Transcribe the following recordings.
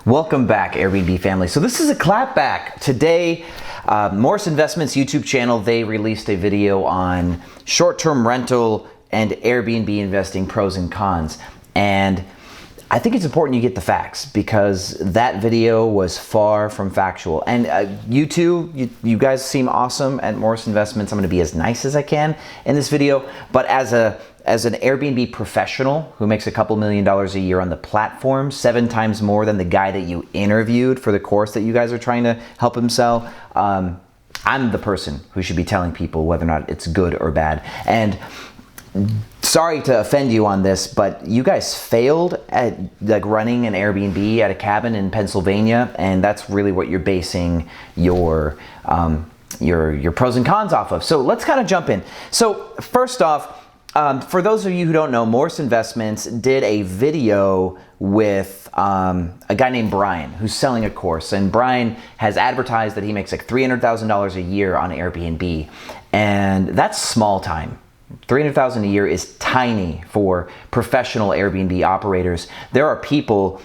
Welcome back, Airbnb family. So this is a clapback. Today, Morris Investments YouTube channel, they released a video on short-term rental and Airbnb investing pros and cons. And I think it's important you get the facts because that video was far from factual. And you guys seem awesome at Morris Investments. I'm gonna be as nice as I can in this video, but as an Airbnb professional who makes a couple $1 million a year on the platform, 7 times more than the guy that you interviewed for the course that you guys are trying to help him sell, I'm the person who should be telling people whether or not it's good or bad. And sorry to offend you on this, but you guys failed at running an Airbnb at a cabin in Pennsylvania, and that's really what you're basing your pros and cons off of. So let's kind of jump in. So first off, for those of you who don't know, Morris Investments did a video with a guy named Brian who's selling a course, and Brian has advertised that he makes like $300,000 a year on Airbnb, and that's small time. $300,000 a year is tiny for professional Airbnb operators. There are people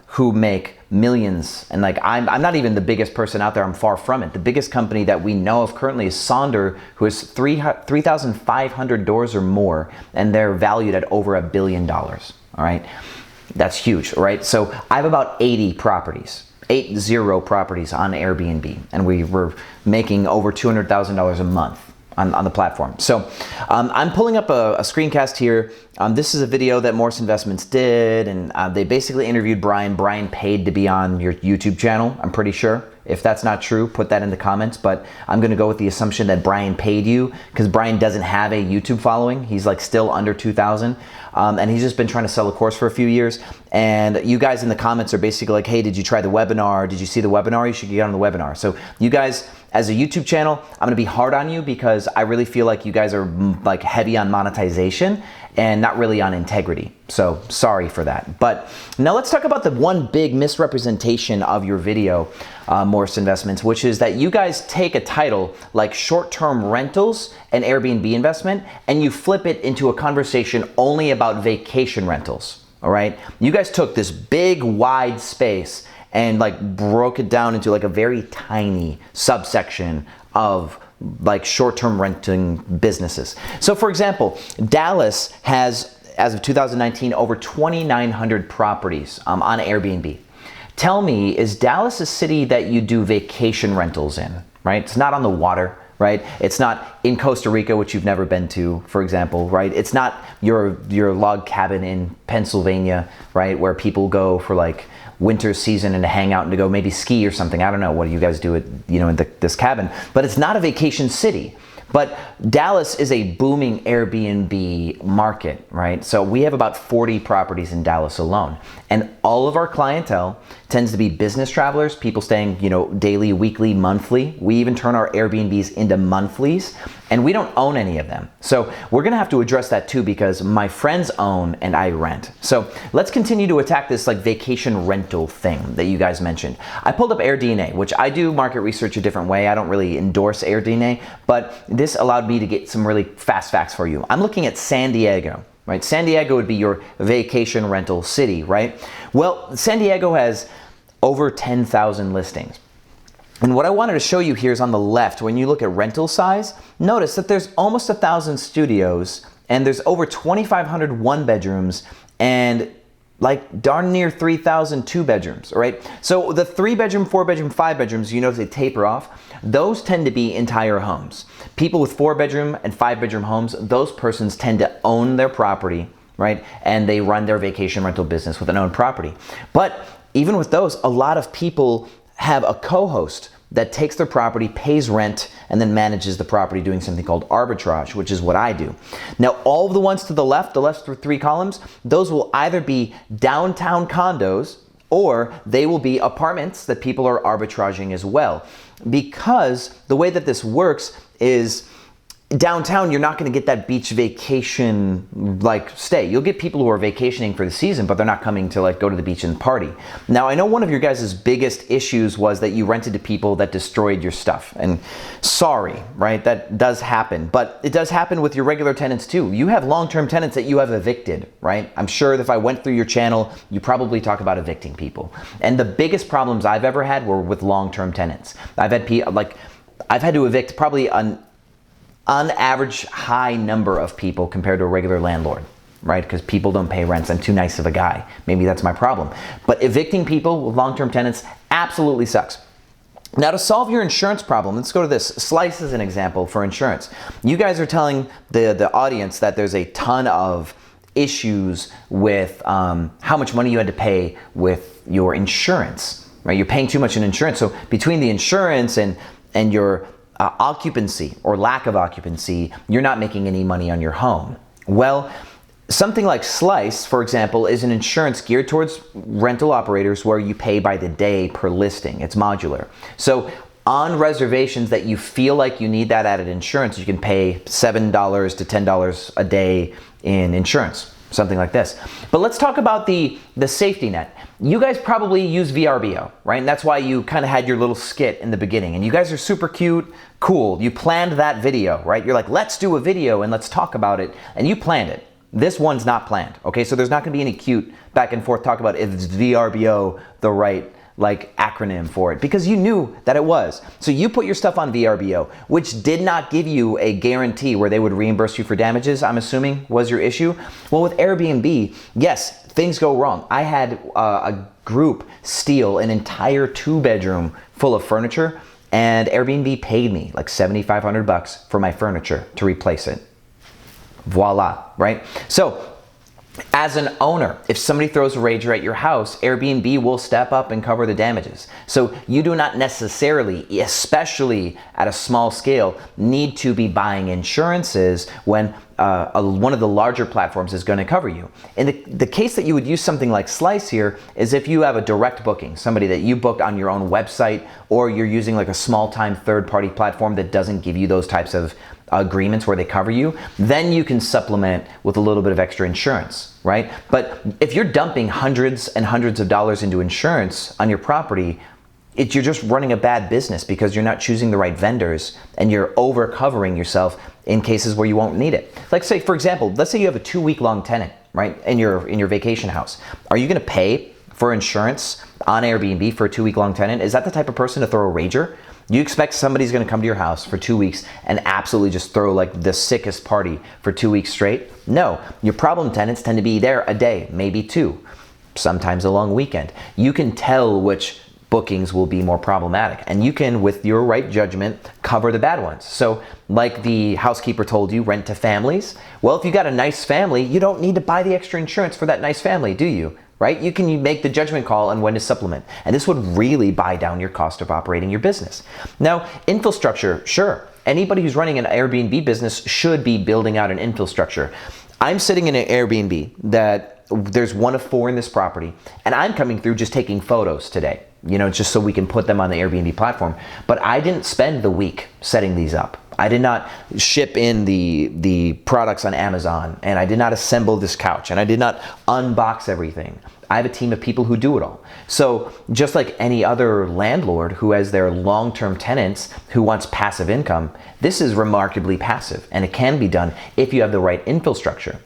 who make millions, and I'm not even the biggest person out there. I'm far from it. The biggest company that we know of currently is Sonder, who has 3,500 doors or more, and they're valued at over $1 billion. All right, that's huge, right? So I have about 80 properties. 80 properties on Airbnb, and we were making over $200,000 a month on the platform. So I'm pulling up a screencast here. This is a video that Morris Investments did, and they basically interviewed Brian. Brian paid to be on your YouTube channel, I'm pretty sure. If that's not true, put that in the comments, but I'm gonna go with the assumption that Brian paid you because Brian doesn't have a YouTube following. He's still under 2,000, and he's just been trying to sell a course for a few years. And you guys in the comments are basically like, hey, did you try the webinar? Did you see the webinar? You should get on the webinar. So you guys, as a YouTube channel, I'm gonna be hard on you because I really feel like you guys are heavy on monetization and not really on integrity. So sorry for that. But now let's talk about the one big misrepresentation of your video, Morris Investments, which is that you guys take a title like short-term rentals and Airbnb investment and you flip it into a conversation only about vacation rentals, all right? You guys took this big, wide space and broke it down into a very tiny subsection of short-term renting businesses. So for example, Dallas has, as of 2019, over 2,900 properties on Airbnb. Tell me, is Dallas a city that you do vacation rentals in, right? It's not on the water, right? It's not in Costa Rica, which you've never been to, for example, right? It's not your log cabin in Pennsylvania, right? Where people go for winter season and to hang out and to go maybe ski or something. I don't know what you guys do at, in this cabin, but it's not a vacation city. But Dallas is a booming Airbnb market, right? So we have about 40 properties in Dallas alone. And all of our clientele tends to be business travelers, people staying, daily, weekly, monthly. We even turn our Airbnbs into monthlies, and we don't own any of them. So we're gonna have to address that too because my friends own and I rent. So let's continue to attack this vacation rental thing that you guys mentioned. I pulled up AirDNA, which I do market research a different way. I don't really endorse AirDNA, but this allowed me to get some really fast facts for you. I'm looking at San Diego. Right? San Diego would be your vacation rental city, right? Well, San Diego has over 10,000 listings. And what I wanted to show you here is on the left, when you look at rental size, notice that there's almost 1,000 studios and there's over 2,500 one-bedrooms and darn near 3,000 two-bedrooms, right? So the 3-bedroom, 4-bedroom, 5-bedrooms, you notice they taper off. Those tend to be entire homes. People with 4-bedroom and 5-bedroom homes, those persons tend to own their property, right? And they run their vacation rental business with an owned property. But even with those, a lot of people have a co-host that takes their property, pays rent, and then manages the property doing something called arbitrage, which is what I do. Now, all of the ones to the left 3 columns, those will either be downtown condos or they will be apartments that people are arbitraging as well. Because the way that this works is downtown, you're not going to get that beach vacation like stay. You'll get people who are vacationing for the season, but they're not coming to like go to the beach and party. Now, I know one of your guys' biggest issues was that you rented to people that destroyed your stuff. And sorry, right? That does happen, but it does happen with your regular tenants too. You have long-term tenants that you have evicted, right? I'm sure that if I went through your channel, you probably talk about evicting people. And the biggest problems I've ever had were with long-term tenants. I've had to evict probably on average high number of people compared to a regular landlord, right? Because people don't pay rents. I'm too nice of a guy. Maybe that's my problem. But evicting people with long-term tenants absolutely sucks. Now, to solve your insurance problem, let's go to this. Slice is an example for insurance. You guys are telling the audience that there's a ton of issues with how much money you had to pay with your insurance, right? You're paying too much in insurance. So between the insurance and your occupancy or lack of occupancy, you're not making any money on your home. Well, something like Slice, for example, is an insurance geared towards rental operators where you pay by the day per listing. It's modular. So on reservations that you feel like you need that added insurance, you can pay $7 to $10 a day in insurance, something like this. But let's talk about the safety net. You guys probably use VRBO, right? And that's why you kind of had your little skit in the beginning. And you guys are super cute, cool. You planned that video, right? You're like, let's do a video and let's talk about it. And you planned it. This one's not planned, okay? So there's not gonna be any cute back and forth talk about if it's VRBO the right acronym for it, because you knew that it was. So you put your stuff on VRBO, which did not give you a guarantee where they would reimburse you for damages, I'm assuming was your issue. Well, with Airbnb, yes, things go wrong. I had a group steal an entire 2-bedroom full of furniture, and Airbnb paid me like $7,500 for my furniture to replace it. Voila, right? So as an owner, if somebody throws a rager at your house, Airbnb will step up and cover the damages. So you do not necessarily, especially at a small scale, need to be buying insurances when one of the larger platforms is going to cover you. In the case that you would use something like Slice here is if you have a direct booking, somebody that you booked on your own website, or you're using like a small-time third-party platform that doesn't give you those types of agreements where they cover you, then you can supplement with a little bit of extra insurance, right? But if you're dumping hundreds and hundreds of dollars into insurance on your property, you're just running a bad business because you're not choosing the right vendors and you're over covering yourself in cases where you won't need it. Like say, for example, let's say you have a 2-week-long tenant, right, in your vacation house. Are you gonna pay for insurance on Airbnb for a 2-week-long tenant? Is that the type of person to throw a rager? You expect somebody's gonna come to your house for 2 weeks and absolutely just throw like the sickest party for 2 weeks straight? No, your problem tenants tend to be there a day, maybe 2, sometimes a long weekend. You can tell which bookings will be more problematic, and you can, with your right judgment, cover the bad ones. So like the housekeeper told you, rent to families. Well, if you got a nice family, you don't need to buy the extra insurance for that nice family, do you? Right? You can make the judgment call on when to supplement. And this would really buy down your cost of operating your business. Now, infrastructure, sure. Anybody who's running an Airbnb business should be building out an infrastructure. I'm sitting in an Airbnb that there's 1 of 4 in this property, and I'm coming through just taking photos today, just so we can put them on the Airbnb platform. But I didn't spend the week setting these up. I did not ship in the products on Amazon, and I did not assemble this couch, and I did not unbox everything. I have a team of people who do it all. So just like any other landlord who has their long-term tenants who wants passive income, this is remarkably passive, and it can be done if you have the right infrastructure.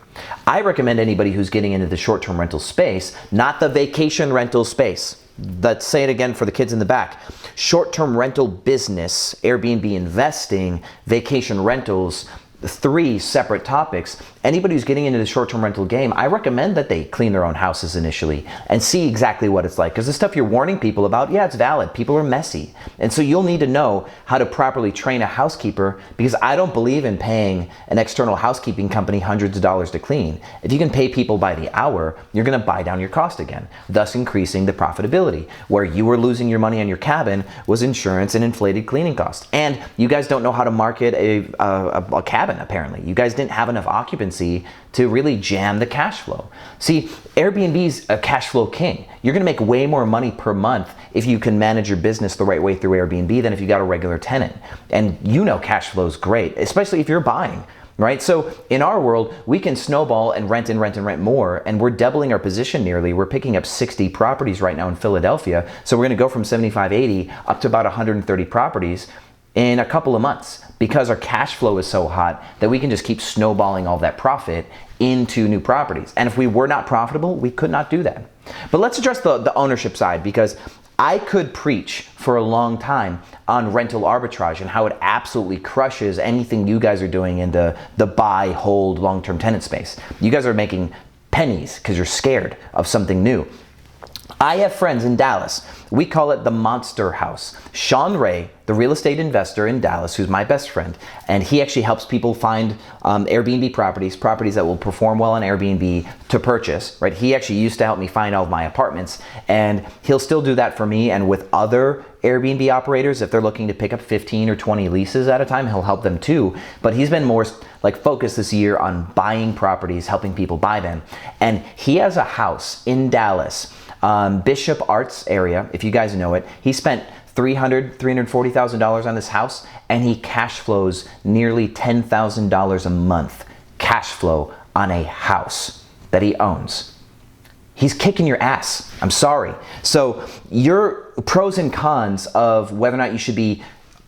I recommend anybody who's getting into the short-term rental space, not the vacation rental space. Let's say it again for the kids in the back. Short-term rental business, Airbnb investing, vacation rentals, 3 separate topics. Anybody who's getting into the short-term rental game, I recommend that they clean their own houses initially and see exactly what it's like. Because the stuff you're warning people about, yeah, it's valid. People are messy. And so you'll need to know how to properly train a housekeeper, because I don't believe in paying an external housekeeping company hundreds of dollars to clean. If you can pay people by the hour, you're going to buy down your cost again, thus increasing the profitability. Where you were losing your money on your cabin was insurance and inflated cleaning costs. And you guys don't know how to market a cabin, apparently. You guys didn't have enough occupancy occupancy to really jam the cash flow. See, Airbnb's a cash flow king. You're gonna make way more money per month if you can manage your business the right way through Airbnb than if you got a regular tenant. And you know cash flow is great, especially if you're buying. Right? So in our world, we can snowball and rent and rent and rent more, and we're doubling our position nearly. We're picking up 60 properties right now in Philadelphia. So we're gonna go from 75, 80 up to about 130 properties in a couple of months because our cash flow is so hot that we can just keep snowballing all that profit into new properties. And if we were not profitable, we could not do that. But let's address the ownership side, because I could preach for a long time on rental arbitrage and how it absolutely crushes anything you guys are doing in the buy, hold, long-term tenant space. You guys are making pennies because you're scared of something new. I have friends in Dallas. We call it the Monster House. Sean Ray, the real estate investor in Dallas, who's my best friend, and he actually helps people find Airbnb properties that will perform well on Airbnb to purchase, right? He actually used to help me find all of my apartments, and he'll still do that for me and with other Airbnb operators. If they're looking to pick up 15 or 20 leases at a time, he'll help them too. But he's been more like focused this year on buying properties, helping people buy them. And he has a house in Dallas, Bishop Arts area, if you guys know it. He spent $340,000 on this house, and he cash flows nearly $10,000 a month cash flow on a house that he owns. He's kicking your ass. I'm sorry. So your pros and cons of whether or not you should be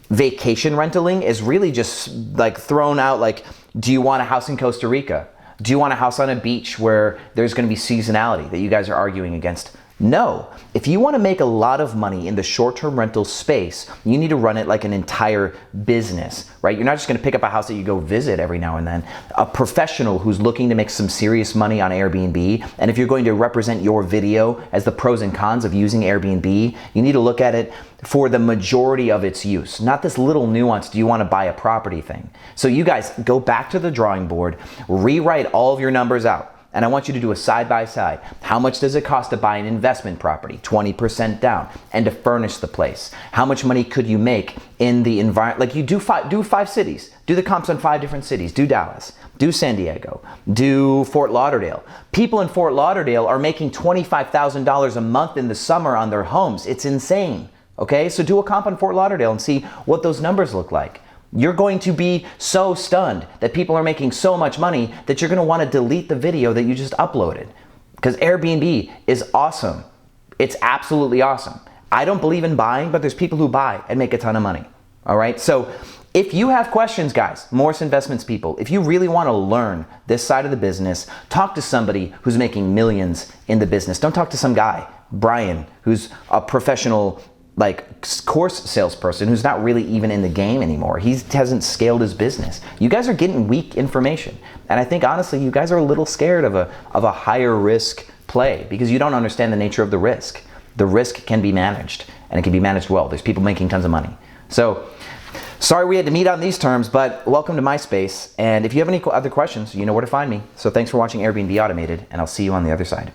vacation rentaling is really just like thrown out. Like, do you want a house in Costa Rica? Do you want a house on a beach where there's going to be seasonality that you guys are arguing against? No. If you want to make a lot of money in the short-term rental space, you need to run it like an entire business, right? You're not just going to pick up a house that you go visit every now and then. A professional who's looking to make some serious money on Airbnb, and if you're going to represent your video as the pros and cons of using Airbnb, you need to look at it for the majority of its use, not this little nuance, do you want to buy a property thing. So you guys go back to the drawing board, rewrite all of your numbers out. And I want you to do a side-by-side. How much does it cost to buy an investment property, 20% down, and to furnish the place? How much money could you make in the environment? Like, you do five cities. Do the comps on 5 different cities. Do Dallas, do San Diego, do Fort Lauderdale. People in Fort Lauderdale are making $25,000 a month in the summer on their homes. It's insane, okay? So do a comp on Fort Lauderdale and see what those numbers look like. You're going to be so stunned that people are making so much money that you're going to want to delete the video that you just uploaded. Because Airbnb is awesome. It's absolutely awesome. I don't believe in buying, but there's people who buy and make a ton of money. All right. So if you have questions, guys, Morse Investments people, if you really want to learn this side of the business, talk to somebody who's making millions in the business. Don't talk to some guy, Brian, who's a professional course salesperson who's not really even in the game anymore. He hasn't scaled his business. You guys are getting weak information. And I think honestly, you guys are a little scared of a higher risk play because you don't understand the nature of the risk. The risk can be managed, and it can be managed well. There's people making tons of money. So sorry we had to meet on these terms, but welcome to my space. And if you have any other questions, you know where to find me. So thanks for watching Airbnb Automated, and I'll see you on the other side.